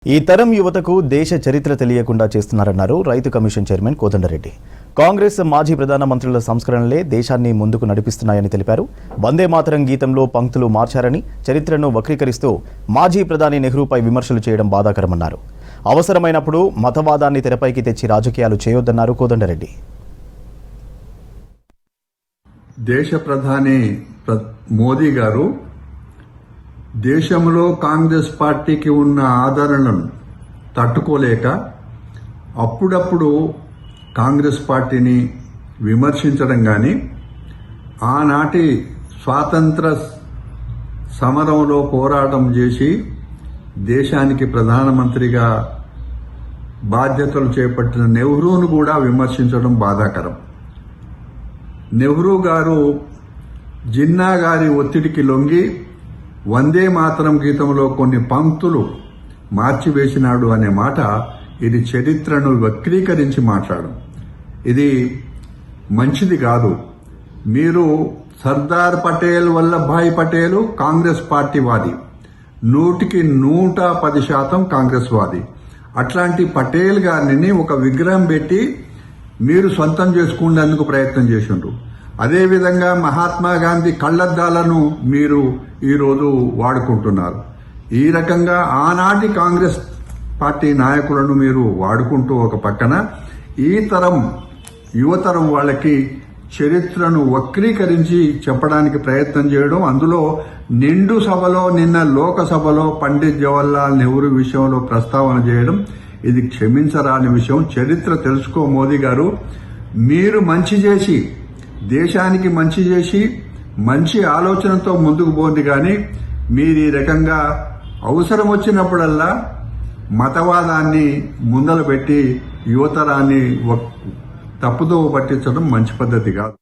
ఈ తరం యువతకు దేశ చరిత్ర తెలియకుండా చేస్తున్నారన్నారు రైతు కమిషన్ చైర్మన్ కోదండరెడ్డి. కాంగ్రెస్ మాజీ ప్రధానమంత్రుల సంస్కరణలే దేశాన్ని ముందుకు నడిపిస్తున్నాయని తెలిపారు. వందే మాతరం గీతంలో పంక్తులు మార్చారని, చరిత్రను వక్రీకరిస్తూ మాజీ ప్రధాని నెహ్రూపై విమర్శలు చేయడం బాధాకరమన్నారు. అవసరమైనప్పుడు మతవాదాన్ని తెరపైకి తెచ్చి రాజకీయాలు చేయొద్దన్నారు కోదండరెడ్డి. దేశ ప్రధాని మోదీ గారు దేశంలో కాంగ్రెస్ పార్టీకి ఉన్న ఆదరణను తట్టుకోలేక అప్పుడప్పుడు కాంగ్రెస్ పార్టీని విమర్శించడం కానీ, ఆనాటి స్వాతంత్ర సమరంలో పోరాటం చేసి దేశానికి ప్రధానమంత్రిగా బాధ్యతలు చేపట్టిన నెహ్రూను కూడా విమర్శించడం బాధాకరం. నెహ్రూ గారు జిన్నా గారి ఒత్తిడికి లొంగి వందే మాతరం గీతంలో కొన్ని పంక్తులు మార్చివేసినాడు అనే మాట, ఇది చరిత్రను వక్రీకరించి మాట్లాడడం. ఇది మంచిది కాదు. మీరు సర్దార్ పటేల్, వల్లభాయ్ పటేల్ కాంగ్రెస్ పార్టీ వాది, 100% కాంగ్రెస్ వాది. అట్లాంటి పటేల్ గారిని ఒక విగ్రహం పెట్టి మీరు సొంతం చేసుకునేందుకు ప్రయత్నం చేసిండ్రు. అదేవిధంగా మహాత్మా గాంధీ కళ్లద్దాలను మీరు ఈరోజు వాడుకుంటున్నారు. ఈ రకంగా ఆనాటి కాంగ్రెస్ పార్టీ నాయకులను మీరు వాడుకుంటూ ఒక పక్కన ఈ తరం యువతరం వాళ్ళకి చరిత్రను వక్రీకరించి చెప్పడానికి ప్రయత్నం చేయడం, అందులో నిండు సభలో నిన్న లోకసభలో పండిత్ జవహర్లాల్ నెహ్రూ విషయంలో ప్రస్తావన చేయడం, ఇది క్షమించరాని విషయం. చరిత్ర తెలుసుకో మోదీ గారు. మీరు మంచి చేసి, దేశానికి మంచి చేసి, మంచి ఆలోచనతో ముందుకు పోండి. కానీ మీరు ఈ రకంగా అవసరం వచ్చినప్పుడల్లా మతవాదాన్ని ముందలు పెట్టి యువతరాన్ని తప్పుదోవ పట్టించడం మంచి పద్ధతి కాదు.